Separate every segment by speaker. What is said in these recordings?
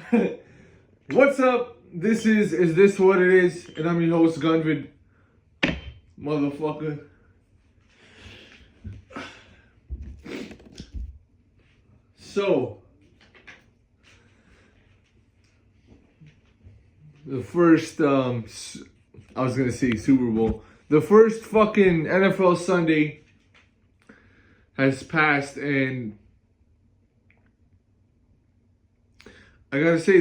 Speaker 1: What's up? This is this what it is? And I'm your host, Gunvid. Motherfucker. So, the first, I was gonna say Super Bowl. The first fucking NFL Sunday has passed, and I gotta say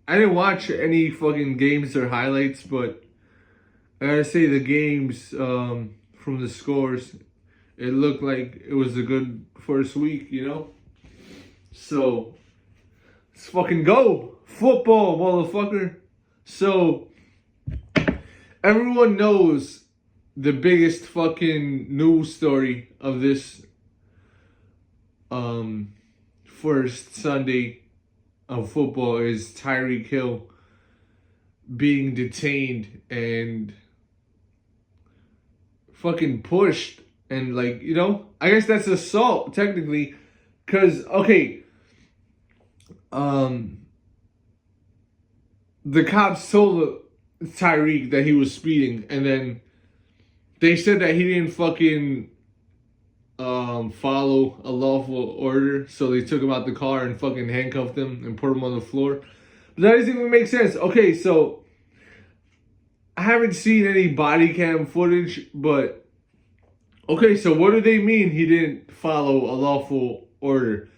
Speaker 1: I didn't watch any fucking games or highlights, but I gotta say the games from the scores, it looked like it was a good first week, you know? So, let's fucking go! Football, motherfucker! So, everyone knows the biggest fucking news story of this first Sunday of football is Tyreek Hill being detained and fucking pushed, and like, you know, I guess that's assault technically, cause okay, the cops told Tyreek that he was speeding, and then they said that he didn't fucking follow a lawful order, so they took him out the car and fucking handcuffed him and put him on the floor. But that doesn't even make sense. Okay, so I haven't seen any body cam footage, but okay, so what do they mean he didn't follow a lawful order?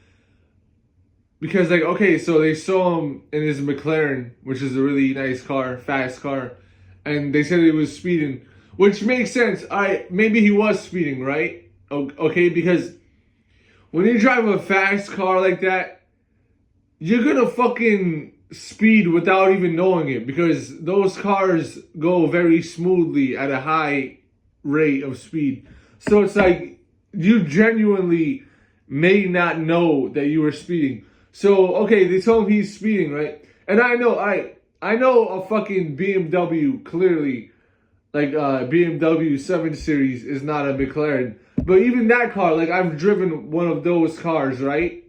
Speaker 1: Because, like, okay, so they saw him in his McLaren, which is a really nice car, fast car, and they said he was speeding, which makes sense. Maybe he was speeding, right? Okay, because when you drive a fast car like that, you're gonna fucking speed without even knowing it, because those cars go very smoothly at a high rate of speed. So it's like you genuinely may not know that you were speeding. So okay, they told him he's speeding, right? And I know a fucking BMW clearly, like BMW 7 Series is not a McLaren. But even that car, like, I've driven one of those cars, right?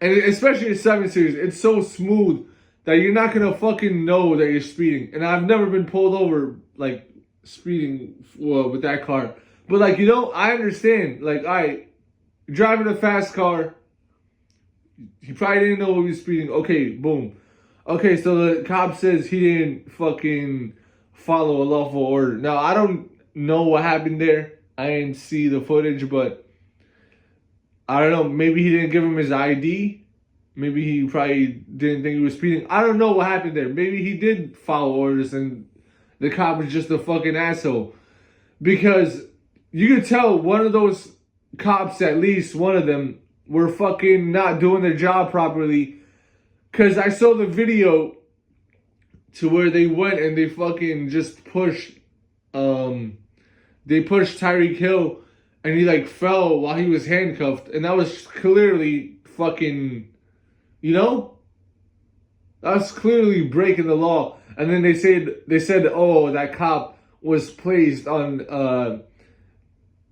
Speaker 1: And especially the 7 Series, it's so smooth that you're not gonna fucking know that you're speeding. And I've never been pulled over, like, speeding with that car. But, like, you know, I understand. Like, driving a fast car, he probably didn't know he was speeding. Okay, boom. Okay, so the cop says he didn't fucking follow a lawful order. Now, I don't know what happened there. I didn't see the footage, but I don't know. Maybe he didn't give him his ID. Maybe he probably didn't think he was speeding. I don't know what happened there. Maybe he did follow orders and the cop was just a fucking asshole. Because you could tell one of those cops, at least one of them, were fucking not doing their job properly. Because I saw the video to where they went and they fucking just pushed, they pushed Tyreek Hill and he like fell while he was handcuffed. And that was clearly fucking, you know? That's clearly breaking the law. And then they said, oh, that cop was placed on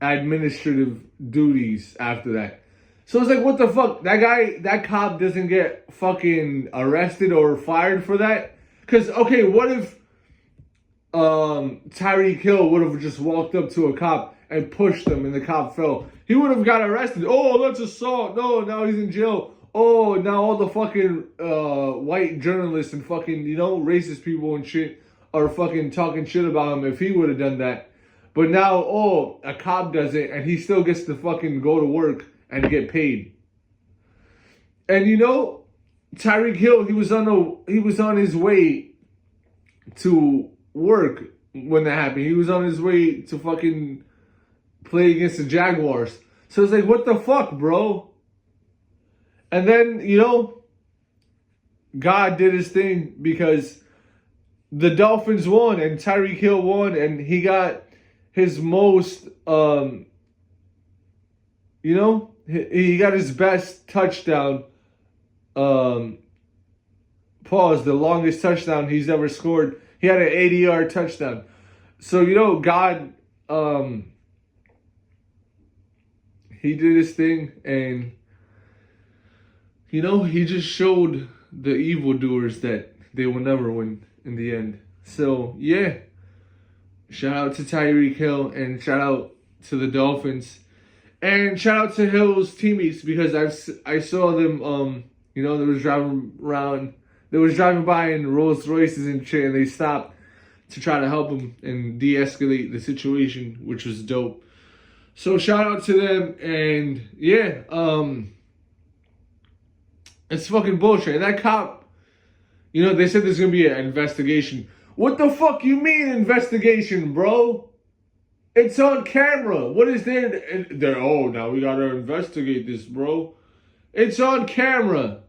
Speaker 1: administrative duties after that. So it's like, what the fuck? That cop doesn't get fucking arrested or fired for that? Because, okay, what if Tyreek Hill would have just walked up to a cop and pushed him and the cop fell? He would have got arrested. Oh, that's assault. No, now he's in jail. Oh, now all the fucking white journalists and fucking, you know, racist people and shit are fucking talking shit about him if he would have done that. But now, oh, a cop does it and he still gets to fucking go to work and get paid. And you know, Tyreek Hill, he was on his way to work when that happened. He was on his way to fucking play against the Jaguars. So it's like, what the fuck, bro? And then, you know, God did his thing because the Dolphins won and Tyreek Hill won and he got his most, you know, he got his best touchdown. The longest touchdown he's ever scored. He had an 80-yard touchdown. So, you know, God, he did his thing and he just showed the evildoers that they will never win in the end. So, yeah. Shout out to Tyreek Hill and shout out to the Dolphins. And shout out to Hill's teammates because I saw them, they was driving by in Rolls Royces and shit, and they stopped to try to help him and de-escalate the situation, which was dope. So shout out to them, and yeah, it's fucking bullshit. And that cop, they said there's gonna be an investigation. What the fuck you mean investigation, bro? It's on camera. What is there? Oh, now we gotta investigate this, bro. It's on camera.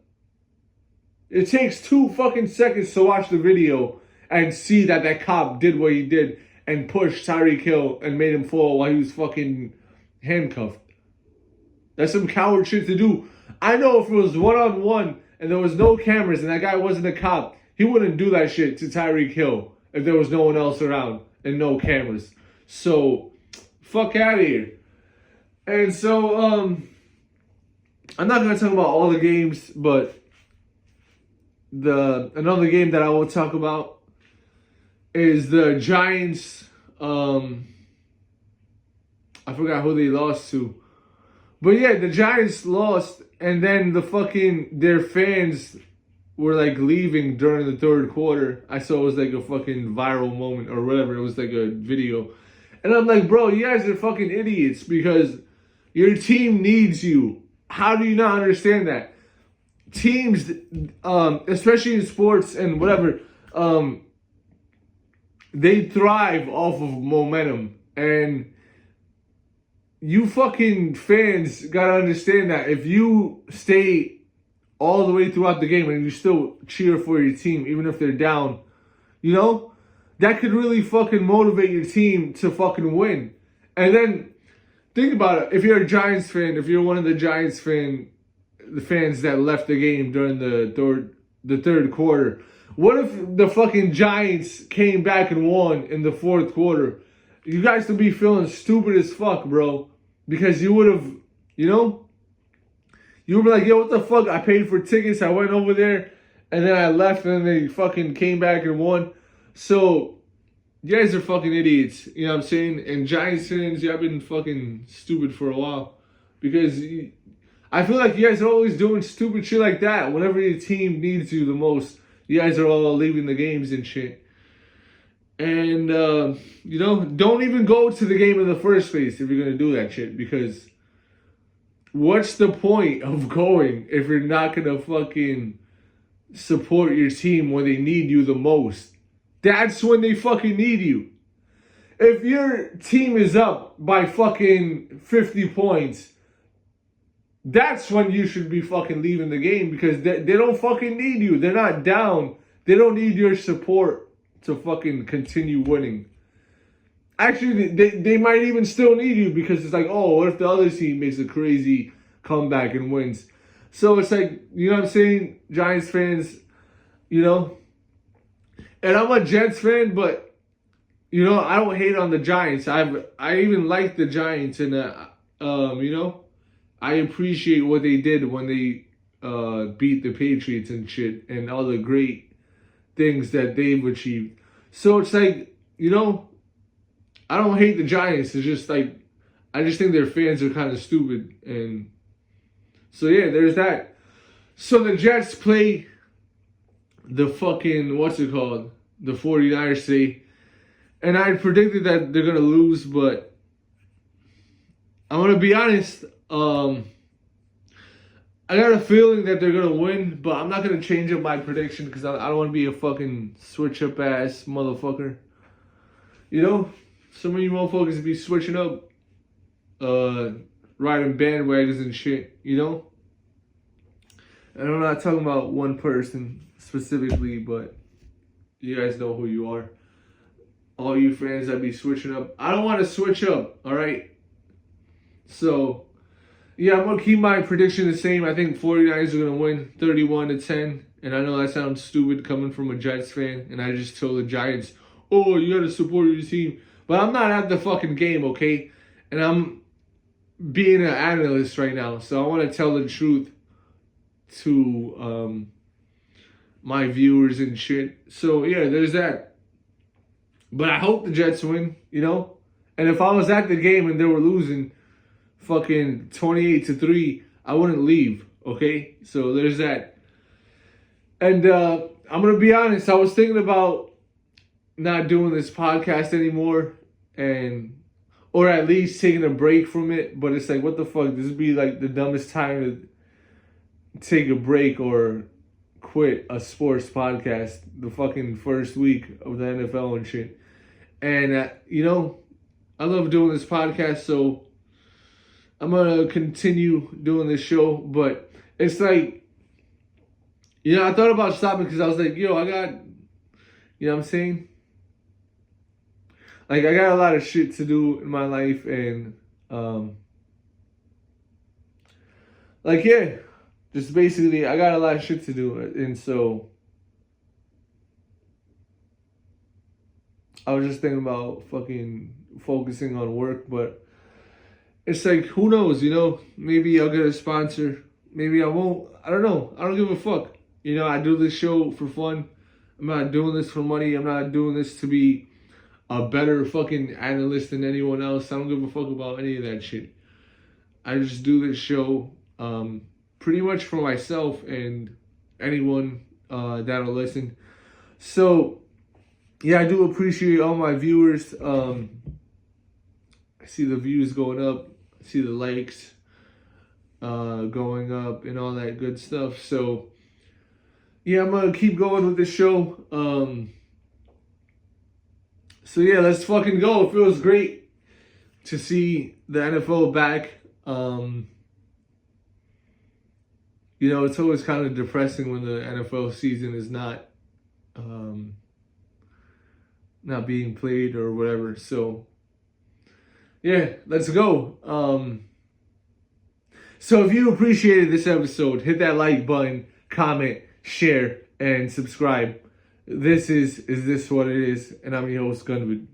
Speaker 1: It takes 2 fucking seconds to watch the video and see that cop did what he did and pushed Tyreek Hill and made him fall while he was fucking handcuffed. That's some coward shit to do. I know if it was one-on-one and there was no cameras and that guy wasn't a cop, he wouldn't do that shit to Tyreek Hill if there was no one else around and no cameras. So, fuck out of here. And so, I'm not going to talk about all the games, but another game that I will talk about is the Giants. I forgot who they lost to. But yeah, the Giants lost, and then their fans were like leaving during the third quarter. I saw it was like a fucking viral moment or whatever. It was like a video. And I'm like, bro, you guys are fucking idiots because your team needs you. How do you not understand that? Teams, especially in sports and whatever, they thrive off of momentum. And you fucking fans gotta understand that if you stay all the way throughout the game and you still cheer for your team, even if they're down, that could really fucking motivate your team to fucking win. And then think about it. If you're a Giants fan, if you're one of the Giants the fans that left the game during the third quarter, what if the fucking Giants came back and won in the fourth quarter? You guys would be feeling stupid as fuck, bro. Because you would have, you would be like, yo, what the fuck? I paid for tickets. I went over there and then I left and then they fucking came back and won. So, you guys are fucking idiots. You know what I'm saying? And Giants fans, y'all been fucking stupid for a while. Because I feel like you guys are always doing stupid shit like that. Whenever your team needs you the most, you guys are all leaving the games and shit. And, don't even go to the game in the first place if you're going to do that shit. Because what's the point of going if you're not going to fucking support your team when they need you the most? That's when they fucking need you. If your team is up by fucking 50 points, that's when you should be fucking leaving the game because they don't fucking need you. They're not down. They don't need your support to fucking continue winning. Actually, they might even still need you because it's like, oh, what if the other team makes a crazy comeback and wins? So it's like, you know what I'm saying, Giants fans, And I'm a Jets fan, but, I don't hate on the Giants. I even like the Giants and, I appreciate what they did when they beat the Patriots and shit and all the great things that they've achieved. So it's like, I don't hate the Giants. It's just like, I just think their fans are kind of stupid. And so, yeah, there's that. So the Jets play the fucking, the 49ers today. And I predicted that they're going to lose, but I'm going to be honest. I got a feeling that they're going to win, but I'm not going to change up my prediction because I don't want to be a fucking switch-up ass motherfucker. Some of you motherfuckers be switching up, riding bandwagons and shit, And I'm not talking about one person specifically, but you guys know who you are. All you fans that be switching up. I don't want to switch up, alright? So, yeah, I'm going to keep my prediction the same. I think 49ers are going to win 31-10. And I know that sounds stupid coming from a Jets fan. And I just told the Giants, oh, you got to support your team. But I'm not at the fucking game, okay? And I'm being an analyst right now. So I want to tell the truth. to my viewers and shit. So yeah, there's that. But I hope the Jets win, you know? And if I was at the game and they were losing fucking 28-3, I wouldn't leave, okay? So there's that. And I'm going to be honest, I was thinking about not doing this podcast anymore, or at least taking a break from it. But it's like, what the fuck? This would be like the dumbest time to take a break or quit a sports podcast the fucking first week of the NFL and shit. And, you know, I love doing this podcast, so I'm going to continue doing this show. But it's like, you know, I thought about stopping because I was like, yo, I got, you know what I'm saying? Like, I got a lot of shit to do in my life, and, like, yeah, just basically, I got a lot of shit to do, and so, I was just thinking about fucking focusing on work, but it's like, who knows, you know? Maybe I'll get a sponsor, maybe I won't, I don't know, I don't give a fuck. You know, I do this show for fun, I'm not doing this for money, I'm not doing this to be a better fucking analyst than anyone else. I don't give a fuck about any of that shit. I just do this show pretty much for myself and anyone that'll listen. So, yeah, I do appreciate all my viewers. I see the views going up. I see the likes going up and all that good stuff. So, yeah, I'm going to keep going with this show. So yeah, let's fucking go. It feels great to see the NFL back. You know, it's always kind of depressing when the NFL season is not being played or whatever. So yeah, let's go. So if you appreciated this episode, hit that like button, comment, share, and subscribe. This is this what it is? And I'm your host, Gunwood.